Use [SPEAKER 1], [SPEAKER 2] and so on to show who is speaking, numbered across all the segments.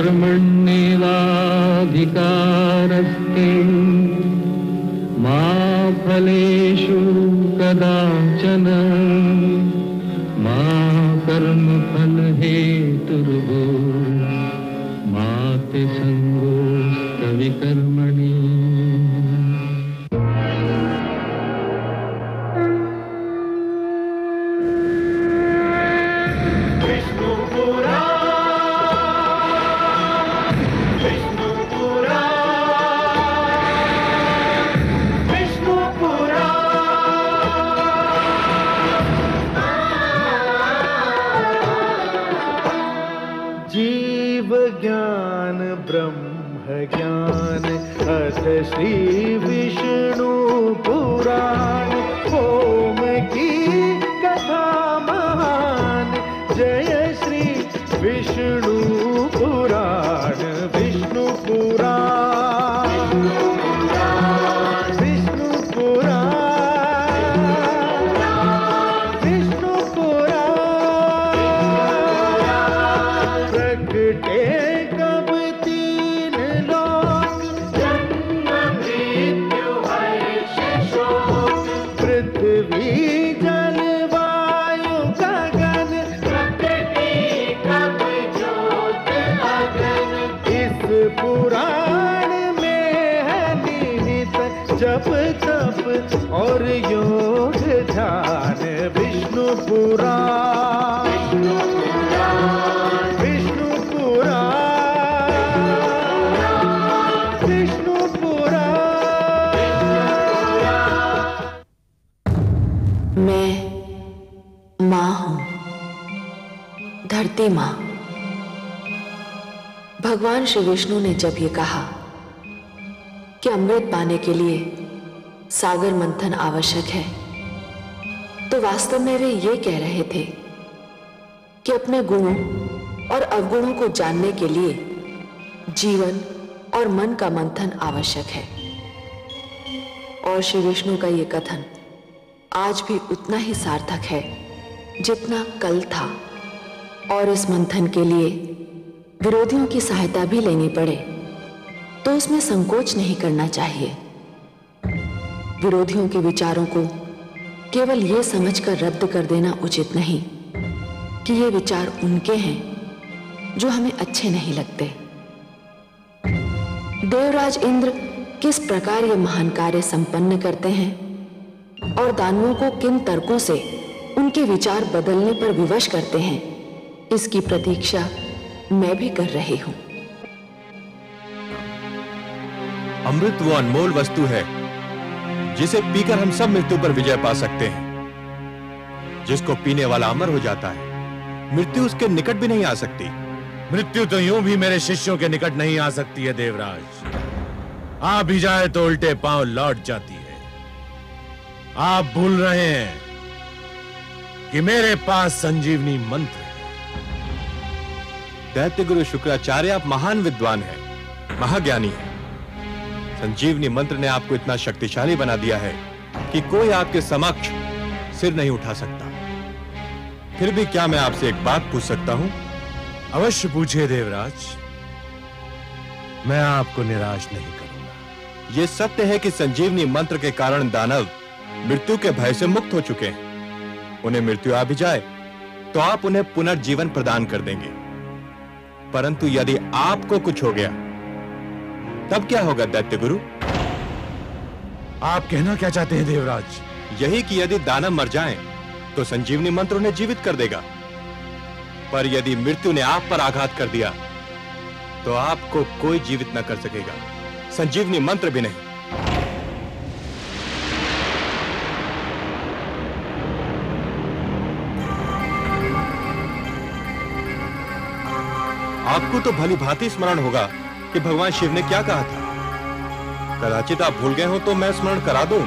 [SPEAKER 1] कर्मण्येवाधिकारस्ते मा फलेषु कदाचन मा कर्मफलहेतुर्भो मा ते संगोऽस्तविकर्मणि।
[SPEAKER 2] ज्ञान ब्रह्म ज्ञान अथ श्री विष्णु पुराण ओम की कथा महान जय श्री विष्णु पुराण विष्णु पुराण विष्णु पुराण विष्णु पुराण प्रकटे जप तप और योग ध्यान विष्णु पुराण विष्णु पुराण विष्णु पुराण।
[SPEAKER 3] मैं माँ हूँ, धरती माँ। भगवान श्री विष्णु ने जब ये कहा कि अमृत पाने के लिए सागर मंथन आवश्यक है, तो वास्तव में वे ये कह रहे थे कि अपने गुणों और अवगुणों को जानने के लिए जीवन और मन का मंथन आवश्यक है। और श्री विष्णु का ये कथन आज भी उतना ही सार्थक है जितना कल था। और इस मंथन के लिए विरोधियों की सहायता भी लेनी पड़े तो उसमें संकोच नहीं करना चाहिए। विरोधियों के विचारों को केवल ये समझकर रद्द कर देना उचित नहीं कि ये विचार उनके हैं जो हमें अच्छे नहीं लगते। देवराज इंद्र किस प्रकार ये महान कार्य संपन्न करते हैं और दानवों को किन तर्कों से उनके विचार बदलने पर विवश करते हैं, इसकी प्रतीक्षा मैं भी कर रही हूं।
[SPEAKER 4] अमृत वो अनमोल वस्तु है जिसे पीकर हम सब मृत्यु पर विजय पा सकते हैं। जिसको पीने वाला अमर हो जाता है, मृत्यु उसके निकट भी नहीं आ सकती।
[SPEAKER 5] मृत्यु तो यूं भी मेरे शिष्यों के निकट नहीं आ सकती है देवराज। आ भी जाए तो उल्टे पांव लौट जाती है। आप भूल रहे हैं कि मेरे पास संजीवनी मंत्र है।
[SPEAKER 4] दैत्य गुरु शुक्राचार्य, आप महान विद्वान हैं, महाज्ञानी हैं। संजीवनी मंत्र ने आपको इतना शक्तिशाली बना दिया है कि कोई आपके समक्ष सिर नहीं उठा सकता। फिर भी क्या मैं आपसे एक बात पूछ सकता हूं?
[SPEAKER 5] अवश्य पूछिए देवराज, मैं आपको निराश नहीं करूंगा।
[SPEAKER 4] यह सत्य है कि संजीवनी मंत्र के कारण दानव मृत्यु के भय से मुक्त हो चुके हैं। उन्हें मृत्यु आ भी जाए तो आप उन्हें पुनर्जीवन प्रदान कर देंगे। परंतु यदि आपको कुछ हो गया तब क्या होगा दैत्य गुरु?
[SPEAKER 5] आप कहना क्या चाहते हैं देवराज?
[SPEAKER 4] यही कि यदि दानव मर जाएं तो संजीवनी मंत्र उन्हें जीवित कर देगा, पर यदि मृत्यु ने आप पर आघात कर दिया तो आपको कोई जीवित न कर सकेगा, संजीवनी मंत्र भी नहीं। आपको तो भली भांति स्मरण होगा कि भगवान शिव ने क्या कहा था। कदाचित आप भूल गए हो तो मैं स्मरण करा दूं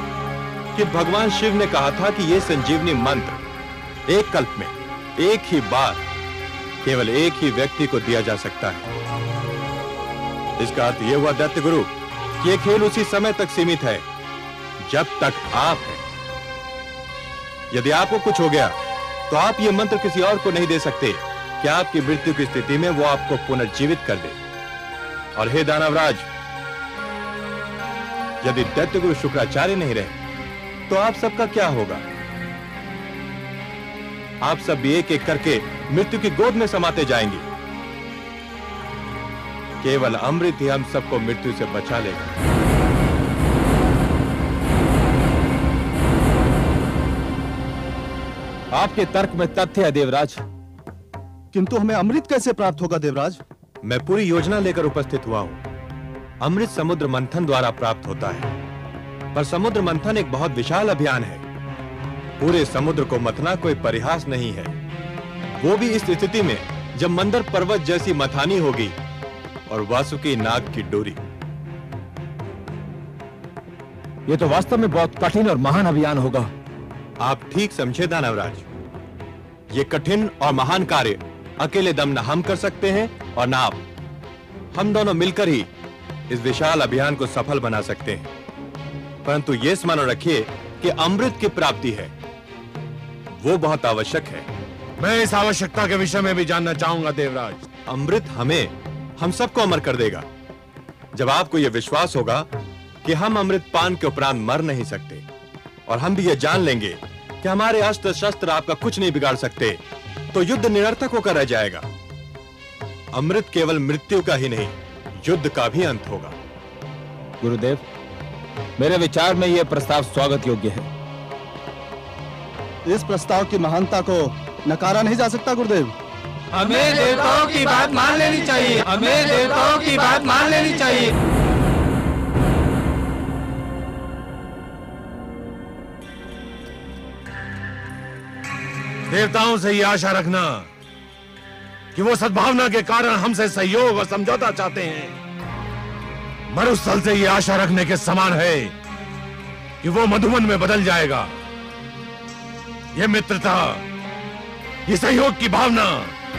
[SPEAKER 4] कि भगवान शिव ने कहा था कि यह संजीवनी मंत्र एक कल्प में एक ही बार केवल एक ही व्यक्ति को दिया जा सकता है। इसका अर्थ यह हुआ दैत्य गुरु कि यह खेल उसी समय तक सीमित है जब तक आप हैं। यदि आपको कुछ हो गया तो आप यह मंत्र किसी और को नहीं दे सकते कि आपकी मृत्यु की स्थिति में वो आपको पुनर्जीवित कर दे। और हे दानवराज, यदि दैत्य गुरु शुक्राचार्य नहीं रहे तो आप सबका क्या होगा? आप सब भी एक एक करके मृत्यु की गोद में समाते जाएंगे। केवल अमृत ही हम सबको मृत्यु से बचा लेगा।
[SPEAKER 6] आपके तर्क में तथ्य है देवराज,
[SPEAKER 7] किंतु हमें अमृत कैसे प्राप्त होगा देवराज?
[SPEAKER 4] मैं पूरी योजना लेकर उपस्थित हुआ हूं। अमृत समुद्र मंथन द्वारा प्राप्त होता है, पर समुद्र मंथन एक बहुत विशाल अभियान है। पूरे समुद्र को मथना कोई परिहास नहीं है, वो भी इस स्थिति में जब मंदर पर्वत जैसी मथानी होगी और वासुकी नाग की डोरी।
[SPEAKER 6] ये तो वास्तव में बहुत कठिन और महान अभियान होगा।
[SPEAKER 4] आप ठीक समझे दानवराज, ये कठिन और महान कार्य अकेले दम न हम कर सकते हैं और न आप। हम दोनों मिलकर ही इस विशाल अभियान को सफल बना सकते हैं। परंतु यह स्मरण रखिए कि अमृत की प्राप्ति है, वो बहुत आवश्यक है।
[SPEAKER 5] मैं इस आवश्यकता के विषय में भी जानना चाहूंगा देवराज।
[SPEAKER 4] अमृत हम सबको अमर कर देगा। जब आपको यह विश्वास होगा कि हम अमृत पान के उपरांत मर नहीं सकते, और हम भी यह जान लेंगे कि हमारे अस्त्र शस्त्र आपका कुछ नहीं बिगाड़ सकते, तो युद्ध निरर्थक होकर रह जाएगा। अमृत केवल मृत्यु का ही नहीं, युद्ध का भी अंत होगा।
[SPEAKER 6] गुरुदेव, मेरे विचार में यह प्रस्ताव स्वागत योग्य है।
[SPEAKER 7] इस प्रस्ताव की महानता को नकारा नहीं जा सकता गुरुदेव।
[SPEAKER 2] हमें देवताओं की बात मान लेनी चाहिए, हमें देवताओं की बात मान लेनी चाहिए।
[SPEAKER 5] देवताओं से यह आशा रखना कि वो सद्भावना के कारण हमसे सहयोग और समझौता चाहते हैं, मरुस्थल से यह आशा रखने के समान है कि वो मधुवन में बदल जाएगा। ये मित्रता, ये सहयोग की भावना,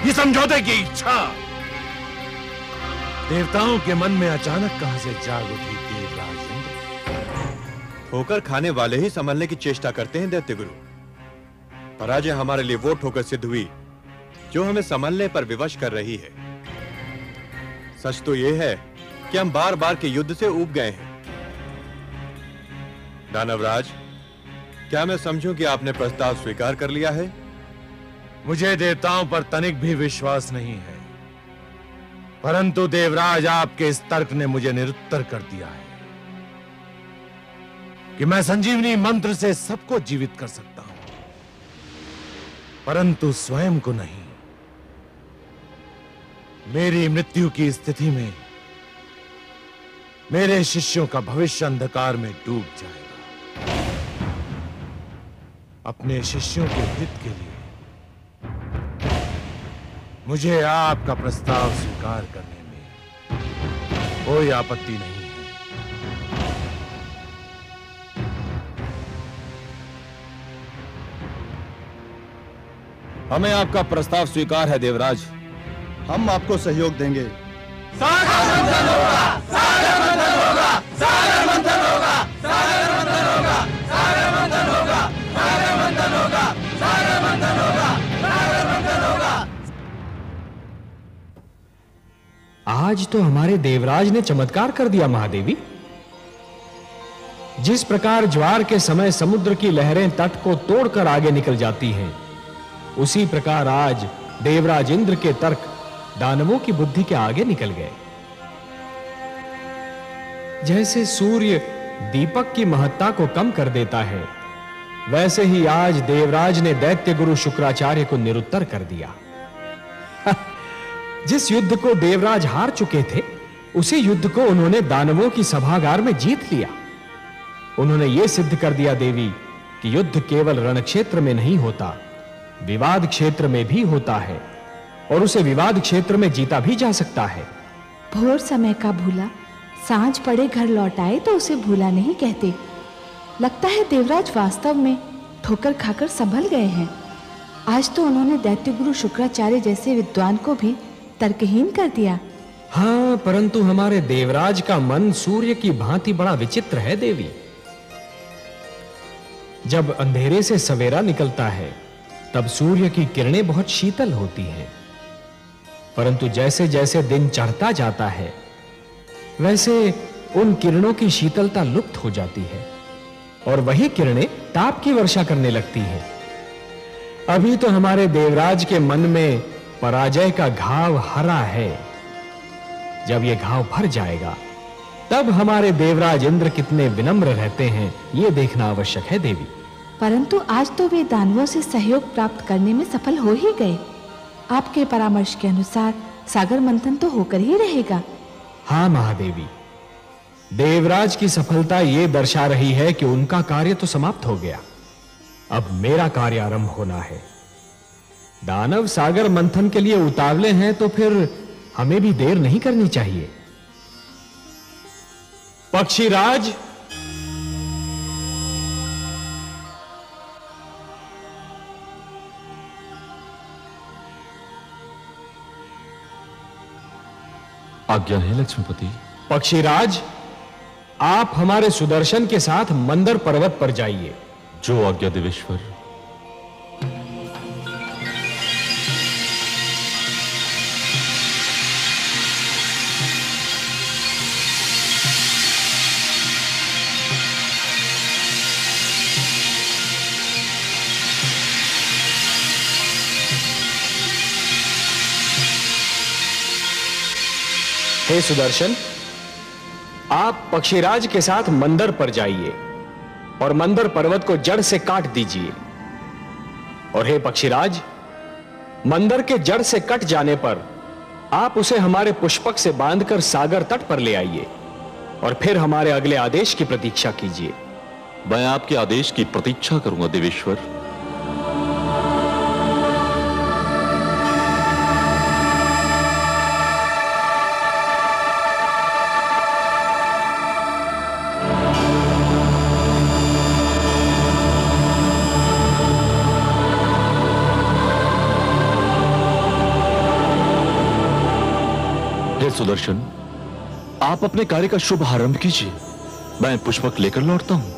[SPEAKER 5] ये समझौते की इच्छा देवताओं के मन में अचानक कहां से जाग उठी देवराज इंद्र।
[SPEAKER 4] ठोकर खाने वाले ही संभलने की चेष्टा करते हैं दैत्य गुरु। पराजय हमारे लिए वो ठोकर सिद्ध हुई जो हमें संभलने पर विवश कर रही है। सच तो यह है कि हम बार बार के युद्ध से ऊब गए हैं। दानवराज, क्या मैं समझूं कि आपने प्रस्ताव स्वीकार कर लिया है?
[SPEAKER 5] मुझे देवताओं पर तनिक भी विश्वास नहीं है, परंतु देवराज आपके इस तर्क ने मुझे निरुत्तर कर दिया है कि मैं संजीवनी मंत्र से सबको जीवित कर सकता हूं, परंतु स्वयं को नहीं। मेरी मृत्यु की स्थिति में मेरे शिष्यों का भविष्य अंधकार में डूब जाएगा। अपने शिष्यों के हित के लिए मुझे आपका प्रस्ताव स्वीकार करने में कोई आपत्ति नहीं है।
[SPEAKER 6] हमें आपका प्रस्ताव स्वीकार है देवराज।
[SPEAKER 7] हम आपको सहयोग देंगे।
[SPEAKER 8] आज तो हमारे देवराज ने चमत्कार कर दिया महादेवी। जिस प्रकार ज्वार के समय समुद्र की लहरें तट को तोड़कर आगे निकल जाती हैं, उसी प्रकार आज देवराज इंद्र के तर्क दानवों की बुद्धि के आगे निकल गए। जैसे सूर्य दीपक की महत्ता को कम कर देता है, वैसे ही आज देवराज ने दैत्य गुरु शुक्राचार्य को निरुत्तर कर दिया। जिस युद्ध को देवराज हार चुके थे, उसी युद्ध को उन्होंने दानवों की सभागार में जीत लिया। उन्होंने यह सिद्ध कर दिया देवी कि युद्ध केवल रणक्षेत्र में नहीं होता, विवाद क्षेत्र में भी होता है, और उसे विवाद क्षेत्र में जीता भी जा सकता है।
[SPEAKER 9] भोर समय का भूला सांझ पड़े घर लौट आए तो उसे भूला नहीं कहते। लगता है देवराज वास्तव में ठोकर खाकर संभल गए हैं। आज तो उन्होंने दैत्य गुरु शुक्राचार्य जैसे विद्वान को भी तर्कहीन कर दिया।
[SPEAKER 8] हाँ, परंतु हमारे देवराज का मन सूर्य की भांति बड़ा विचित्र है देवी। जब अंधेरे से सवेरा निकलता है, तब सूर्य की किरणें बहुत शीतल होती हैं, परंतु जैसे जैसे दिन चढ़ता जाता है, वैसे उन किरणों की शीतलता लुप्त हो जाती है और वही किरणें ताप की वर्षा करने लगती हैं। अभी तो हमारे देवराज के मन में पराजय का घाव हरा है। जब यह घाव भर जाएगा तब हमारे देवराज इंद्र कितने विनम्र रहते हैं, यह देखना आवश्यक है देवी।
[SPEAKER 9] परंतु आज तो वे दानवों से सहयोग प्राप्त करने में सफल हो ही गए। आपके परामर्श के अनुसार सागर मंथन तो होकर ही रहेगा।
[SPEAKER 8] हाँ महादेवी, देवराज की सफलता यह दर्शा रही है कि उनका कार्य तो समाप्त हो गया। अब मेरा कार्य आरंभ होना है। दानव सागर मंथन के लिए उतावले हैं तो फिर हमें भी देर नहीं करनी चाहिए। पक्षीराज,
[SPEAKER 10] आज्ञा है लक्ष्मीपति।
[SPEAKER 8] पक्षीराज, आप हमारे सुदर्शन के साथ मंदर पर्वत पर जाइए।
[SPEAKER 10] जो आज्ञा देवेश्वर।
[SPEAKER 8] हे सुदर्शन, आप पक्षीराज के साथ मंदर पर जाइए और मंदर पर्वत को जड़ से काट दीजिए। और हे पक्षीराज, मंदर के जड़ से कट जाने पर आप उसे हमारे पुष्पक से बांधकर सागर तट पर ले आइए और फिर हमारे अगले आदेश की प्रतीक्षा कीजिए।
[SPEAKER 10] मैं आपके आदेश की प्रतीक्षा करूंगा देवेश्वर। सुदर्शन, आप अपने कार्य का शुभ आरंभ कीजिए। मैं पुष्पक लेकर लौटता हूं।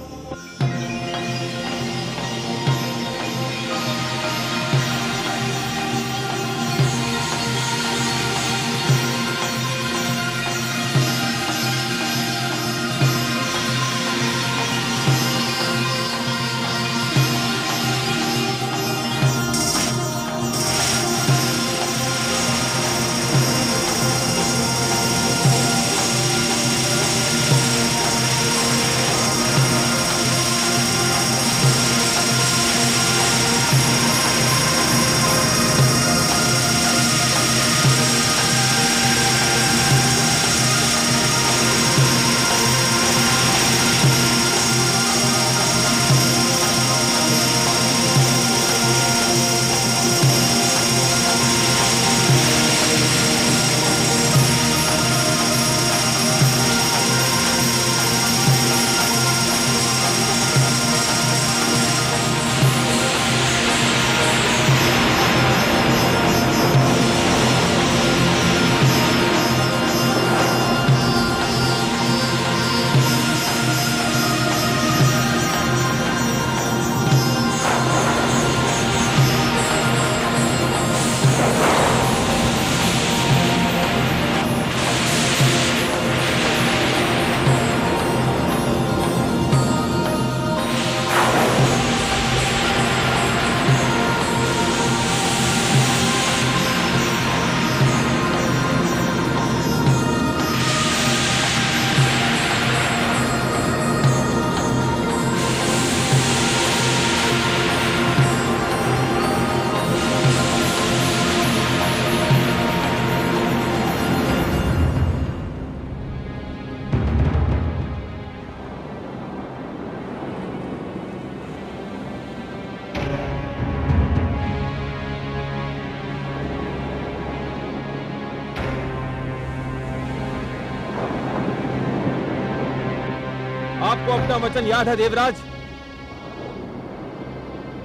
[SPEAKER 4] आपको अपना वचन याद है देवराज?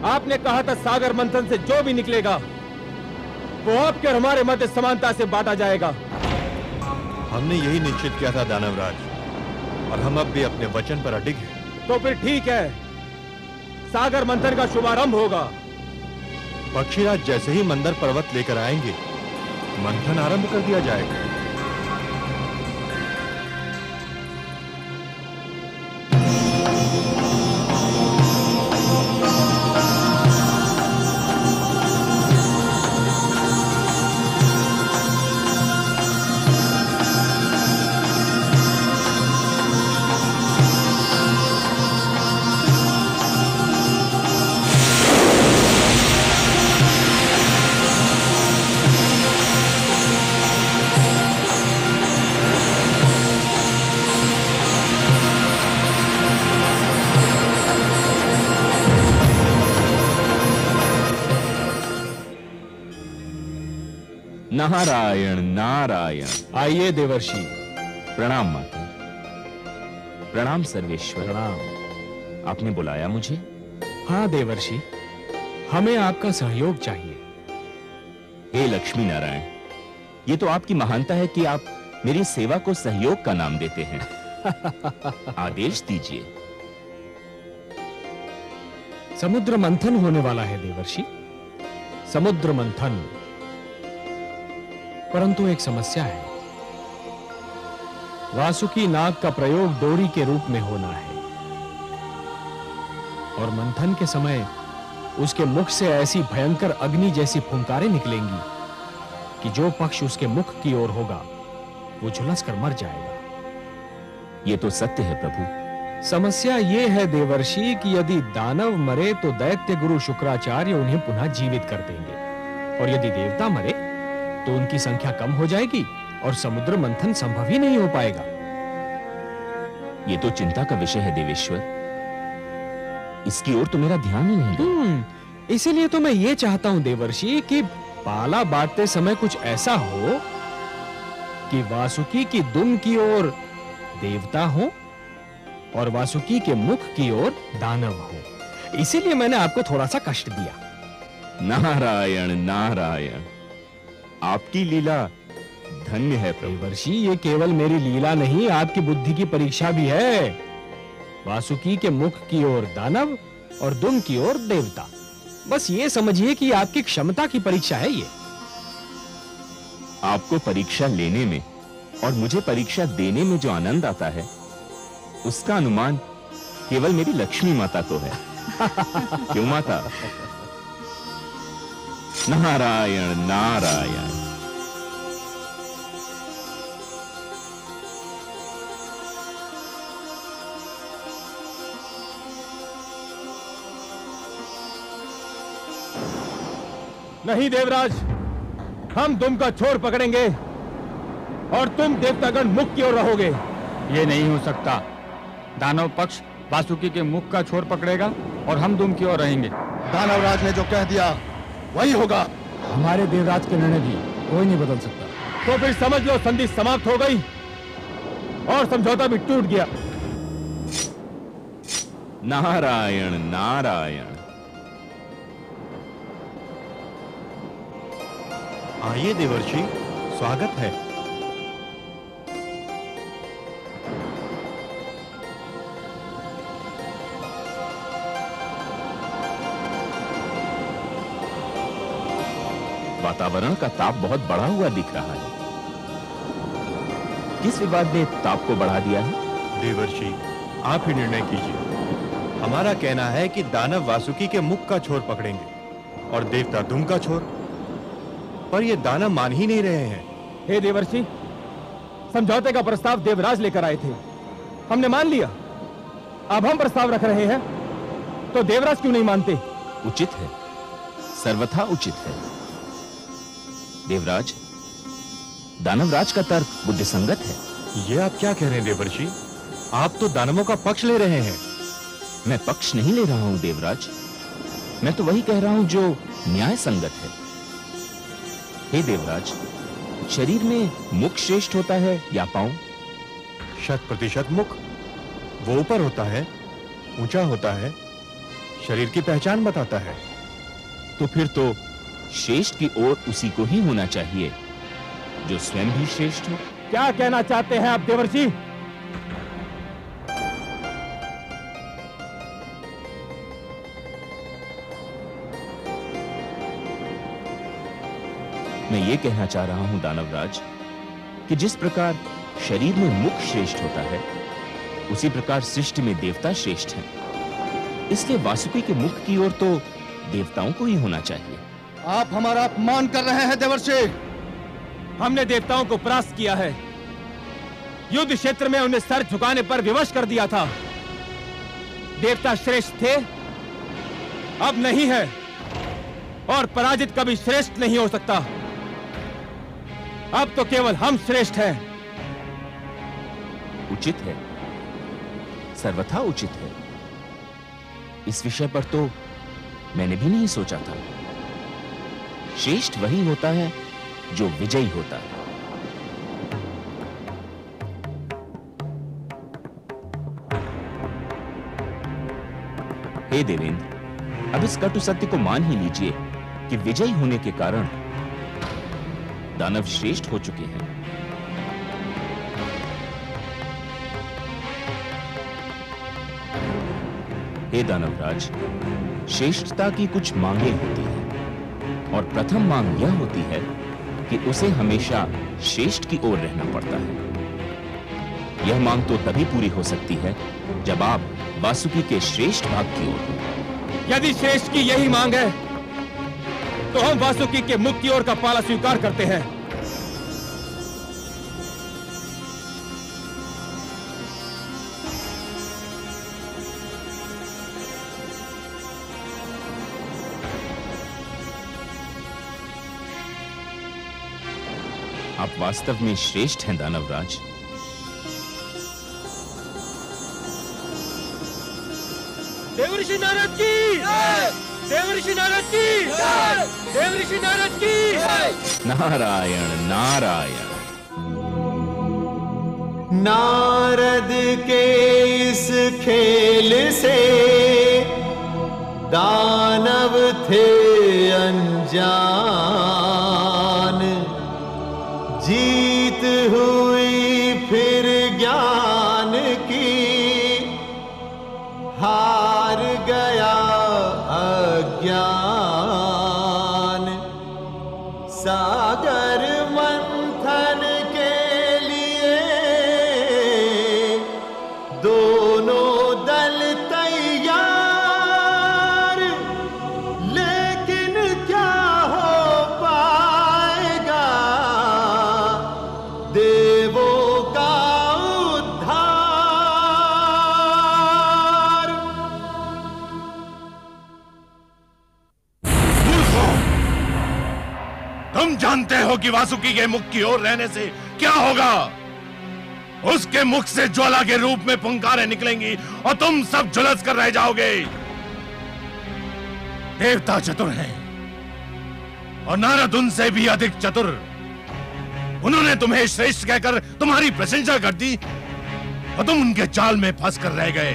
[SPEAKER 4] आपने कहा था सागर मंथन से जो भी निकलेगा वो आपके और हमारे मध्य समानता से बांटा जाएगा। हमने यही निश्चित किया था दानवराज, और हम अब भी अपने वचन पर अडिग हैं।
[SPEAKER 8] तो फिर ठीक है, सागर मंथन का शुभारंभ होगा।
[SPEAKER 4] पक्षीराज जैसे ही मंदर पर्वत लेकर आएंगे मंथन आरंभ कर दिया जाएगा।
[SPEAKER 6] नारायण नारायण।
[SPEAKER 8] आइए देवर्षि।
[SPEAKER 6] प्रणाम माता। प्रणाम सर्वेश्वर।
[SPEAKER 8] प्रणाम।
[SPEAKER 6] आपने बुलाया मुझे?
[SPEAKER 8] हाँ देवर्षि, हमें आपका सहयोग चाहिए।
[SPEAKER 6] हे लक्ष्मी नारायण, ये तो आपकी महानता है कि आप मेरी सेवा को सहयोग का नाम देते हैं। आदेश दीजिए।
[SPEAKER 8] समुद्र मंथन होने वाला है देवर्षि, समुद्र मंथन। परंतु एक समस्या है। वासुकी नाग का प्रयोग डोरी के रूप में होना है और मंथन के समय उसके मुख से ऐसी भयंकर अग्नि जैसी फुंकारें निकलेंगी कि जो पक्ष उसके मुख की ओर होगा वो झुलस कर मर जाएगा।
[SPEAKER 6] ये तो सत्य है प्रभु।
[SPEAKER 8] समस्या ये है देवर्षि कि यदि दानव मरे तो दैत्य गुरु शुक्राचार्य उन्हें पुनः जीवित कर देंगे, और यदि देवता मरे तो उनकी संख्या कम हो जाएगी और समुद्र मंथन संभव ही नहीं हो पाएगा।
[SPEAKER 6] ये तो चिंता का विषय है देवेश्वर, इसकी ओर तो मेरा ध्यान ही नहीं गया।
[SPEAKER 8] इसीलिए तो मैं ये चाहता हूं देवर्षि कि पाला बांटते समय कुछ ऐसा हो कि वासुकी की दुम की ओर देवता हो और वासुकी के मुख की ओर दानव हो। इसीलिए मैंने आपको थोड़ा सा कष्ट दिया।
[SPEAKER 6] नारायण नारायण, आपकी लीला धन्य है प्रभु।
[SPEAKER 8] देवर्षि, ये केवल मेरी लीला नहीं, आपकी बुद्धि की परीक्षा भी है। वासुकी के मुख की ओर दानव और दुम की ओर देवता। बस ये समझिए कि आपकी क्षमता की परीक्षा है ये।
[SPEAKER 6] आपको परीक्षा लेने में और मुझे परीक्षा देने में जो आनंद आता है उसका अनुमान केवल मेरी लक्ष्मी माता को है। क्यों माता? नारायण नारायण।
[SPEAKER 4] नहीं देवराज, हम दुम का छोर पकड़ेंगे और तुम देवतागण मुख की ओर रहोगे।
[SPEAKER 2] ये नहीं हो सकता। दानव पक्ष वासुकी के मुख का छोर पकड़ेगा और हम दुम की ओर रहेंगे।
[SPEAKER 7] दानवराज ने जो कह दिया वही होगा।
[SPEAKER 2] हमारे देवराज के निर्णय भी कोई नहीं बदल सकता।
[SPEAKER 4] तो फिर समझ लो संधि समाप्त हो गई और समझौता भी टूट गया।
[SPEAKER 6] नारायण नारायण।
[SPEAKER 4] आइए देवर्षि, स्वागत है।
[SPEAKER 6] वातावरण का ताप बहुत बढ़ा हुआ दिख रहा है। किस विवाद ने ताप को बढ़ा दिया है?
[SPEAKER 4] देवर्षि, आप ही निर्णय कीजिए। हमारा कहना है कि दानव वासुकी के मुख का छोर पकड़ेंगे और देवता दुम का छोर, पर ये दानव मान ही नहीं रहे हैं।
[SPEAKER 11] हे देवर्षि, समझौते का प्रस्ताव देवराज लेकर आए थे, हमने मान लिया। अब हम प्रस्ताव रख रहे हैं तो देवराज क्यों नहीं मानते?
[SPEAKER 6] उचित है, सर्वथा उचित है। देवराज, दानवराज का तर्क बुद्धिसंगत है।
[SPEAKER 4] ये आप क्या कह रहे हैं देवर्षि? आप तो दानवों का पक्ष ले रहे हैं।
[SPEAKER 6] मैं पक्ष नहीं ले रहा हूं देवराज, मैं तो वही कह रहा हूं जो न्याय संगत है। हे देवराज, शरीर में मुख श्रेष्ठ होता है या पांव?
[SPEAKER 4] 100% मुख। वो ऊपर होता है, ऊंचा होता है, शरीर की पहचान बताता है।
[SPEAKER 6] तो फिर तो श्रेष्ठ की ओर उसी को ही होना चाहिए जो स्वयं भी श्रेष्ठ हो।
[SPEAKER 11] क्या कहना चाहते हैं आप देवर्षि?
[SPEAKER 6] मैं ये कहना चाह रहा हूं दानवराज कि जिस प्रकार शरीर में मुख श्रेष्ठ होता है उसी प्रकार सृष्टि में देवता श्रेष्ठ हैं। इसलिए वासुकी के मुख की ओर तो देवताओं को ही होना चाहिए।
[SPEAKER 7] आप हमारा अपमान कर रहे हैं देवर्षि।
[SPEAKER 11] हमने देवताओं को परास्त किया है, युद्ध क्षेत्र में उन्हें सर झुकाने पर विवश कर दिया था। देवता श्रेष्ठ थे, अब नहीं है, और पराजित कभी श्रेष्ठ नहीं हो सकता। अब तो केवल हम श्रेष्ठ हैं।
[SPEAKER 6] उचित है, सर्वथा उचित है। इस विषय पर तो मैंने भी नहीं सोचा था। श्रेष्ठ वही होता है जो विजयी होता है। हे देवेंद्र, अब इस कटु सत्य को मान ही लीजिए कि विजयी होने के कारण दानव श्रेष्ठ हो चुके हैं। हे दानवराज, श्रेष्ठता की कुछ मांगे होती हैं और प्रथम मांग यह होती है कि उसे हमेशा श्रेष्ठ की ओर रहना पड़ता है। यह मांग तो तभी पूरी हो सकती है जब आप वासुकी के श्रेष्ठ भाग की ओर हो।
[SPEAKER 11] यदि श्रेष्ठ की यही मांग है तो हम वासुकी के मुख की ओर का पाला स्वीकार करते हैं।
[SPEAKER 6] आप वास्तव में श्रेष्ठ हैं दानवराज।
[SPEAKER 11] देवऋषि नारद की जय! देवऋषि नारद की जय! देवऋषि नारद की जय!
[SPEAKER 6] नारायण नारायण।
[SPEAKER 1] नारद के इस खेल से दानव थे अनजान, जीत हुई फिर ज्ञान की, हार गया अज्ञान। सागर मंथन के लिए दोनों दल तैयार, लेकिन क्या हो पाएगा देवों का उद्धार।
[SPEAKER 5] तुम जानते हो कि वासुकी के मुख की ओर रहने से क्या होगा? उसके मुख से ज्वाला के रूप में पुंकारें निकलेंगी और तुम सब झुलस कर रह जाओगे। देवता चतुर हैं और नारद उनसे भी अधिक चतुर। उन्होंने तुम्हें श्रेष्ठ कहकर तुम्हारी प्रशंसा कर दी और तुम उनके जाल में फंस कर रह गए।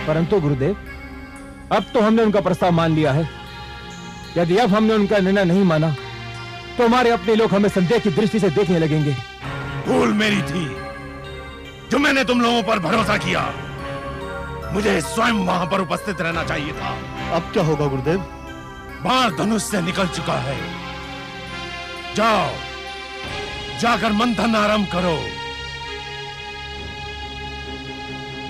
[SPEAKER 11] परंतु गुरुदेव, अब तो हमने उनका प्रस्ताव मान लिया है। यदि अब हमने उनका निर्णय नहीं माना तो हमारे अपने लोग हमें संदेह की दृष्टि से देखने लगेंगे।
[SPEAKER 5] भूल मेरी थी जो मैंने तुम लोगों पर भरोसा किया। मुझे स्वयं वहां पर उपस्थित रहना चाहिए था।
[SPEAKER 7] अब क्या होगा गुरुदेव?
[SPEAKER 5] बाण धनुष से निकल चुका है। जाओ, जाकर मंथन आरंभ करो।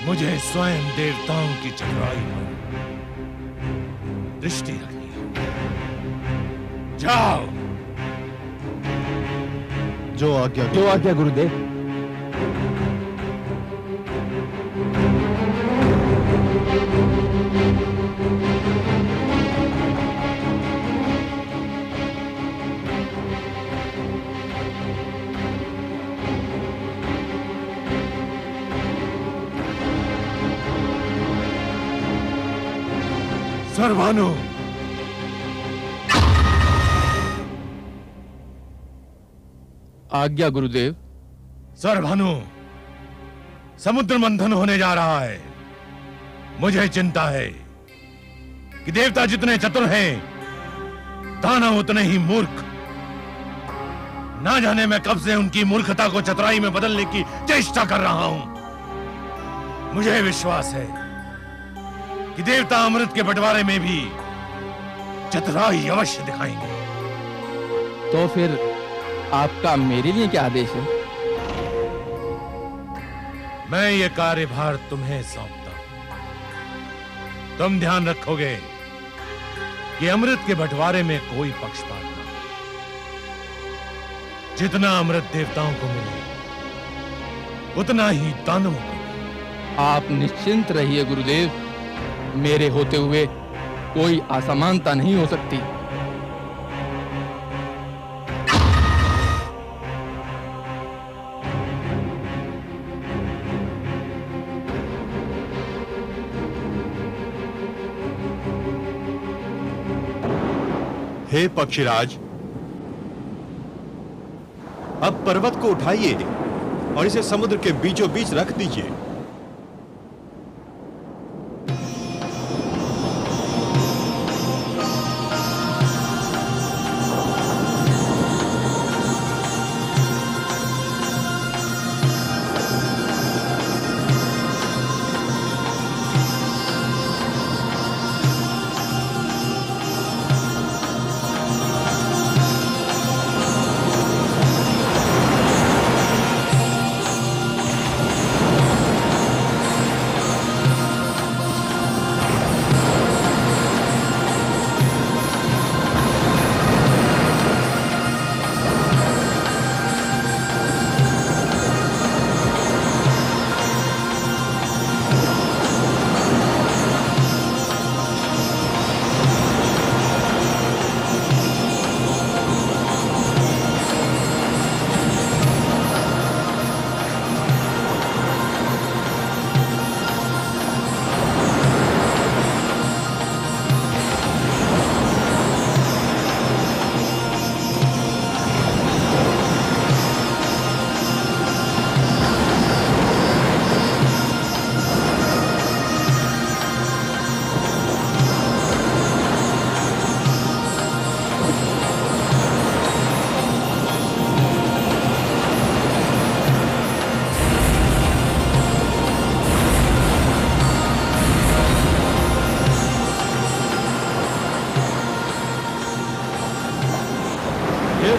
[SPEAKER 5] मुझे स्वयं देवताओं की चतुराई पर दृष्टि रखनी है। जाओ।
[SPEAKER 7] जो आज्ञा
[SPEAKER 11] गुरुदेव।
[SPEAKER 5] सर्वानु,
[SPEAKER 11] आज्ञा गुरुदेव।
[SPEAKER 5] सर्वानु, समुद्र मंथन होने जा रहा है। मुझे चिंता है कि देवता जितने चतुर हैं, दानव उतने ही मूर्ख। ना जाने मैं कब से उनकी मूर्खता को चतुराई में बदलने की चेष्टा कर रहा हूं। मुझे विश्वास है कि देवता अमृत के बंटवारे में भी चतुराई अवश्य दिखाएंगे।
[SPEAKER 11] तो फिर आपका मेरे लिए क्या आदेश है?
[SPEAKER 5] मैं ये कार्यभार तुम्हें सौंपता हूं। तुम ध्यान रखोगे कि अमृत के बंटवारे में कोई पक्षपात ना हो। जितना अमृत देवताओं को मिले उतना ही दानवों को।
[SPEAKER 11] आप निश्चिंत रहिए गुरुदेव। मेरे होते हुए कोई असमानता नहीं हो सकती।
[SPEAKER 4] हे पक्षीराज, अब पर्वत को उठाइए और इसे समुद्र के बीचों बीच रख दीजिए।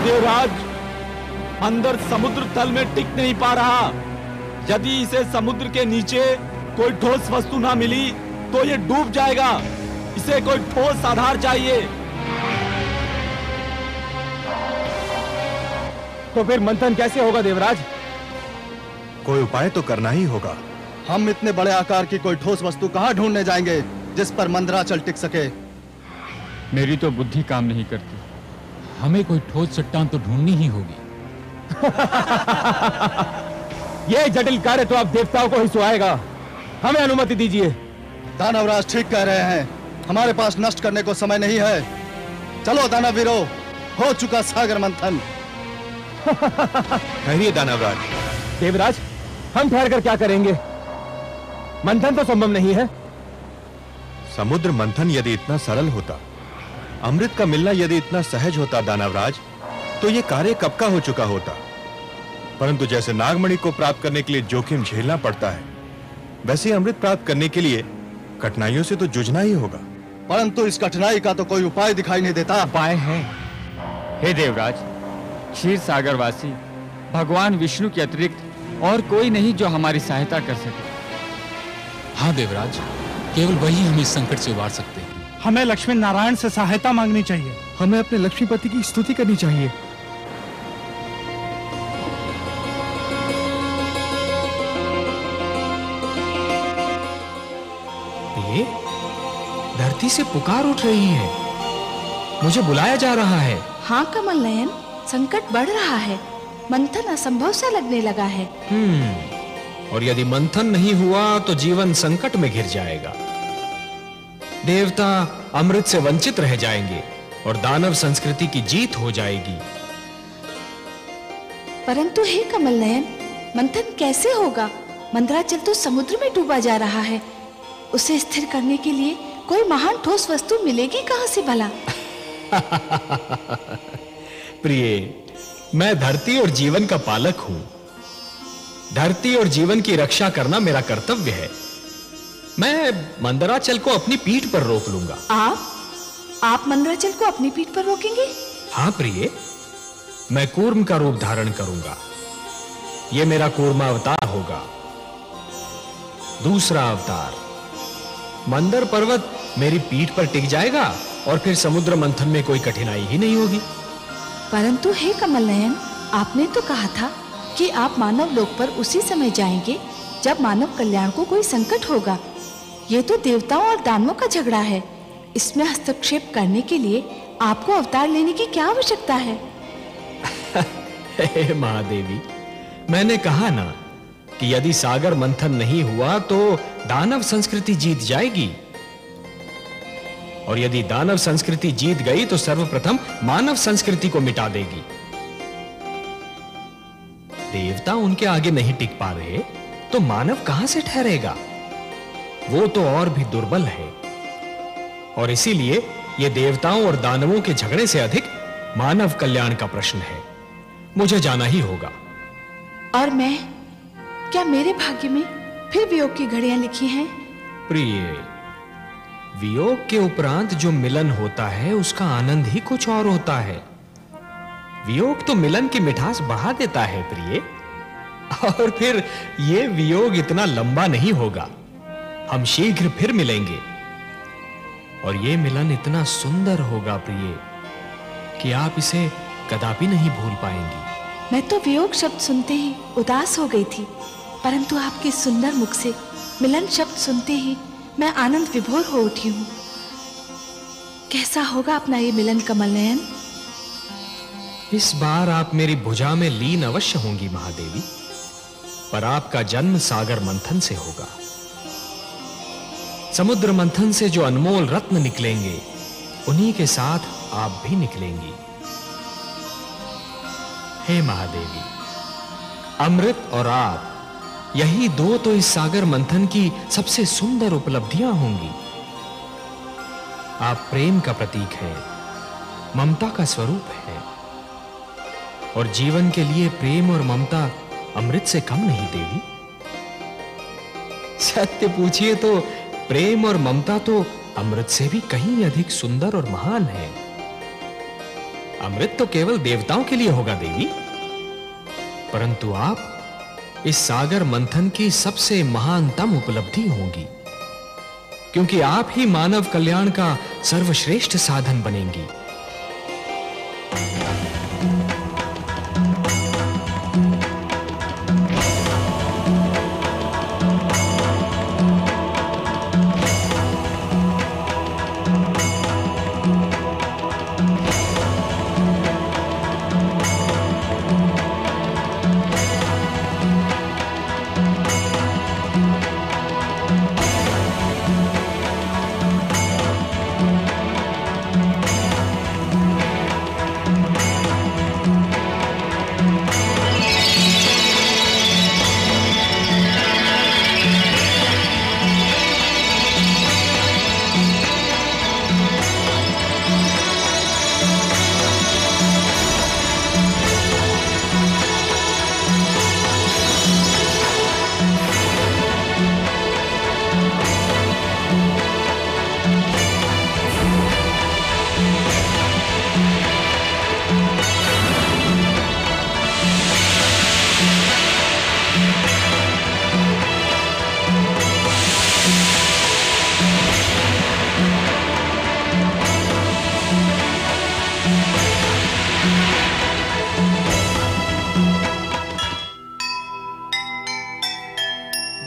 [SPEAKER 11] देवराज, अंदर समुद्र तल में टिक नहीं पा रहा। यदि इसे समुद्र के नीचे कोई ठोस वस्तु ना मिली तो ये डूब जाएगा। इसे कोई ठोस आधार चाहिए। तो फिर मंथन कैसे होगा देवराज?
[SPEAKER 4] कोई उपाय तो करना ही होगा।
[SPEAKER 7] हम इतने बड़े आकार की कोई ठोस वस्तु कहां ढूंढने जाएंगे जिस पर मंदराचल टिक सके?
[SPEAKER 2] मेरी तो बुद्धि काम नहीं करती।
[SPEAKER 12] हमें कोई ठोस चट्टान तो ढूंढनी ही होगी।
[SPEAKER 11] ये जटिल कार्य तो आप देवताओं को ही सुहाएगा। हमें अनुमति दीजिए।
[SPEAKER 7] दानवराज ठीक कह रहे हैं, हमारे पास नष्ट करने को समय नहीं है। चलो दानवीरो, हो चुका सागर मंथन।
[SPEAKER 4] ठहरिए दानवराज।
[SPEAKER 11] देवराज, हम ठहर कर क्या करेंगे? मंथन तो संभव नहीं है।
[SPEAKER 4] समुद्र मंथन यदि इतना सरल होता, अमृत का मिलना यदि इतना सहज होता दानवराज, तो यह कार्य कब का हो चुका होता। परंतु जैसे नागमणि को प्राप्त करने के लिए जोखिम झेलना पड़ता है, वैसे अमृत प्राप्त करने के लिए कठिनाइयों से तो जूझना ही होगा।
[SPEAKER 7] परंतु इस कठिनाई का तो कोई उपाय दिखाई नहीं देता।
[SPEAKER 2] उपाय है। हे देवराज, क्षीर सागरवासी भगवान विष्णु के अतिरिक्त और कोई नहीं जो हमारी सहायता कर सके।
[SPEAKER 12] हाँ देवराज, केवल वही हमें इस संकट से उबार सकते हैं।
[SPEAKER 13] हमें लक्ष्मी नारायण से सहायता मांगनी चाहिए।
[SPEAKER 8] हमें अपने लक्ष्मीपति की स्तुति करनी चाहिए। ये धरती से पुकार उठ रही है, मुझे बुलाया जा रहा है।
[SPEAKER 9] हाँ कमल नयन, संकट बढ़ रहा है। मंथन असंभव सा लगने लगा है।
[SPEAKER 8] और यदि मंथन नहीं हुआ तो जीवन संकट में घिर जाएगा। देवता अमृत से वंचित रह जाएंगे और दानव संस्कृति की जीत हो जाएगी।
[SPEAKER 9] परंतु हे कमल नयन, मंथन कैसे होगा? मंदराचल तो समुद्र में डूबा जा रहा है। उसे स्थिर करने के लिए कोई महान ठोस वस्तु मिलेगी कहां से भला?
[SPEAKER 8] प्रिय, मैं धरती और जीवन का पालक हूं। धरती और जीवन की रक्षा करना मेरा कर्तव्य है। मैं मंदराचल को अपनी पीठ पर रोक लूंगा।
[SPEAKER 9] आप मंदराचल को अपनी पीठ पर रोकेंगे?
[SPEAKER 8] हाँ प्रिय, मैं कूर्म का रूप धारण करूंगा। यह मेरा कूर्मा अवतार होगा। दूसरा अवतार, मंदर पर्वत मेरी पीठ पर टिक जाएगा और फिर समुद्र मंथन में कोई कठिनाई ही नहीं होगी।
[SPEAKER 9] परंतु हे कमल नयन, आपने तो कहा था कि आप मानव लोक पर उसी समय जाएंगे जब मानव कल्याण को कोई संकट होगा। ये तो देवताओं और दानवों का झगड़ा है। इसमें हस्तक्षेप करने के लिए आपको अवतार लेने की क्या आवश्यकता है?
[SPEAKER 8] हे महादेवी, मैंने कहा ना कि यदि सागर मंथन नहीं हुआ तो दानव संस्कृति जीत जाएगी। और यदि दानव संस्कृति जीत गई तो सर्वप्रथम मानव संस्कृति को मिटा देगी। देवता उनके आगे नहीं टिक पा रहे तो मानव कहां से ठहरेगा? वो तो और भी दुर्बल है। और इसीलिए यह देवताओं और दानवों के झगड़े से अधिक मानव कल्याण का प्रश्न है। मुझे जाना ही होगा।
[SPEAKER 9] और मैं, क्या मेरे भाग्य में फिर वियोग की घड़ियां लिखी हैं?
[SPEAKER 8] प्रिय, वियोग के उपरांत जो मिलन होता है उसका आनंद ही कुछ और होता है। वियोग तो मिलन की मिठास बढ़ा देता है प्रिय। और फिर यह वियोग इतना लंबा नहीं होगा। हम शीघ्र फिर मिलेंगे और यह मिलन इतना सुंदर होगा प्रिय कि आप इसे कदापि नहीं भूल पाएंगी।
[SPEAKER 9] मैं तो वियोग शब्द सुनते ही उदास हो गई थी, परंतु आपके सुंदर मुख से मिलन शब्द सुनते ही मैं आनंद विभोर हो उठी हूं। कैसा होगा अपना ये मिलन कमल नयन?
[SPEAKER 8] इस बार आप मेरी भुजा में लीन अवश्य होंगी महादेवी, पर आपका जन्म सागर मंथन से होगा। समुद्र मंथन से जो अनमोल रत्न निकलेंगे उन्हीं के साथ आप भी निकलेंगी। हे महादेवी, अमृत और आप, यही दो तो इस सागर मंथन की सबसे सुंदर उपलब्धियां होंगी। आप प्रेम का प्रतीक हैं, ममता का स्वरूप है, और जीवन के लिए प्रेम और ममता अमृत से कम नहीं देवी। सत्य पूछिए तो प्रेम और ममता तो अमृत से भी कहीं अधिक सुंदर और महान है। अमृत तो केवल देवताओं के लिए होगा देवी, परंतु आप इस सागर मंथन की सबसे महानतम उपलब्धि होंगी, क्योंकि आप ही मानव कल्याण का सर्वश्रेष्ठ साधन बनेंगी।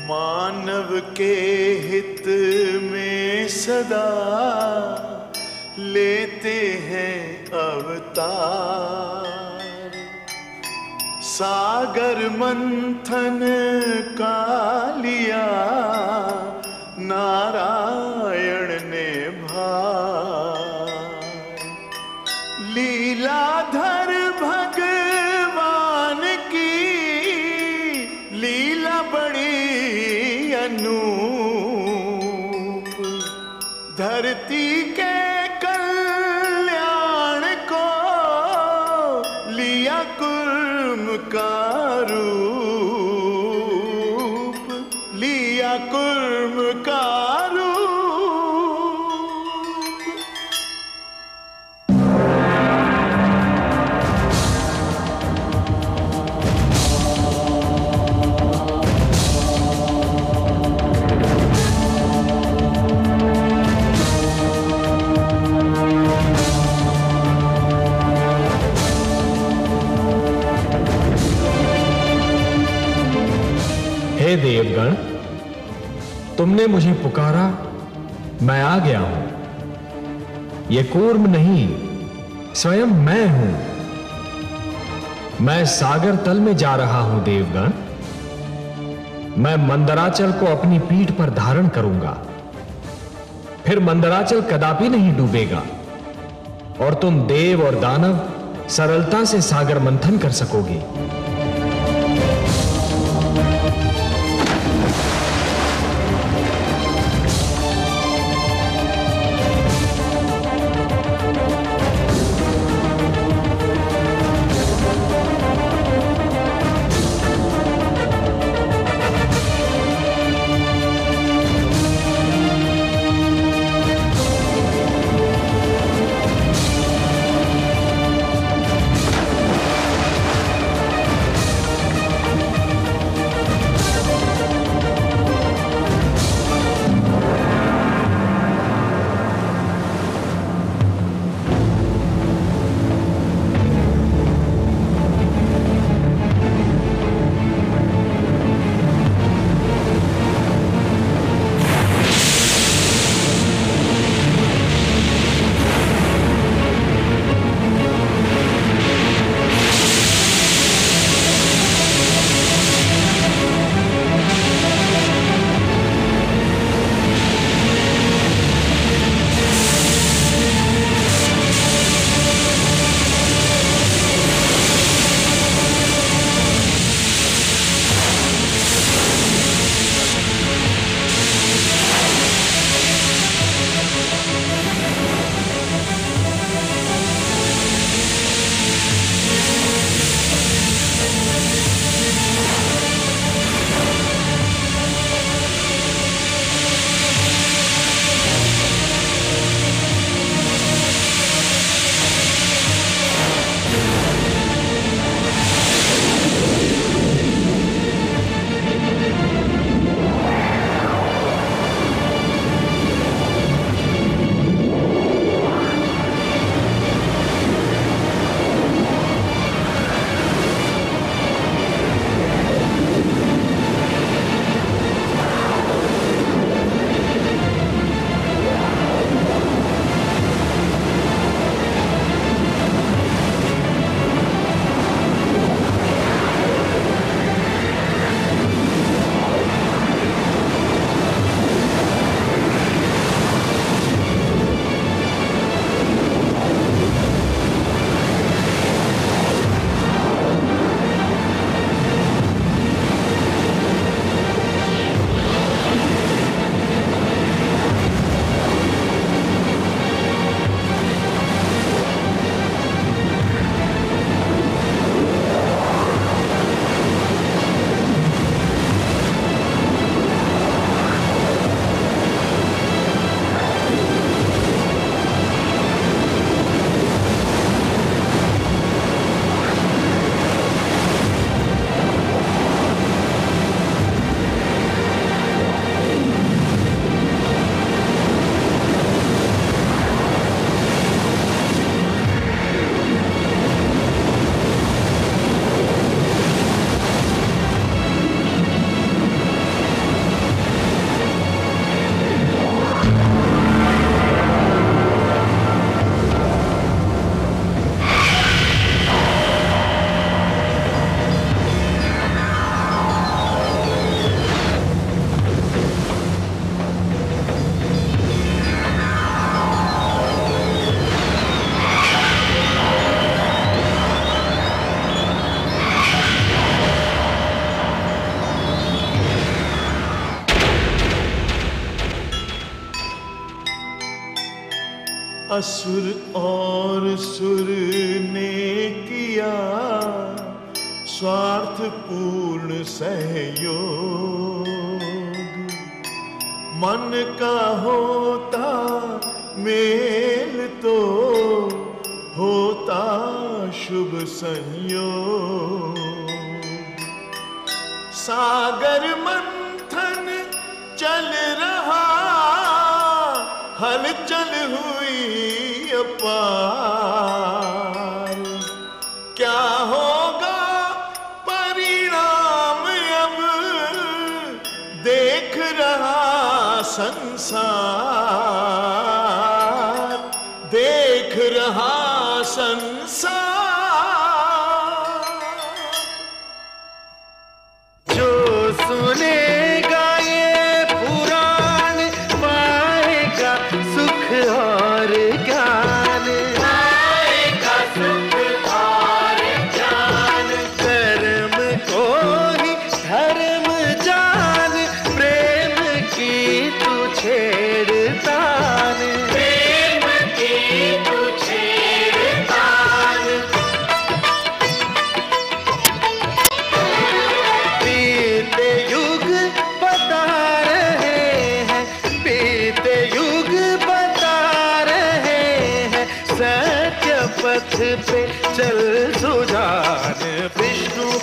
[SPEAKER 1] मानव के हित में सदा लेते हैं अवतार। सागर मंथन का लिया नारायण ने भार। लीलाधर भगवान की लीला बड़ी अनूप। धरती के कल्याण को लिया कुर्म का रूप। लिया कुर्म का
[SPEAKER 8] हे देवगण, तुमने मुझे पुकारा, मैं आ गया हूं। यह कूर्म नहीं, स्वयं मैं हूं। मैं सागर तल में जा रहा हूं देवगण। मैं मंदराचल को अपनी पीठ पर धारण करूंगा। फिर मंदराचल कदापि नहीं डूबेगा और तुम देव और दानव सरलता से सागर मंथन कर सकोगे।
[SPEAKER 1] असुर और सुर ने किया स्वार्थ पूर्ण सहयोग, मन का होता मेल तो होता शुभ संयोग। सागर मंथन चल रहा, हलचल हुई अपार, क्या होगा परिणाम अब देख रहा संसार, देख रहा संसार।
[SPEAKER 14] जो सुनेगा ये पुराण पाएगा
[SPEAKER 1] चल सुजान विष्णु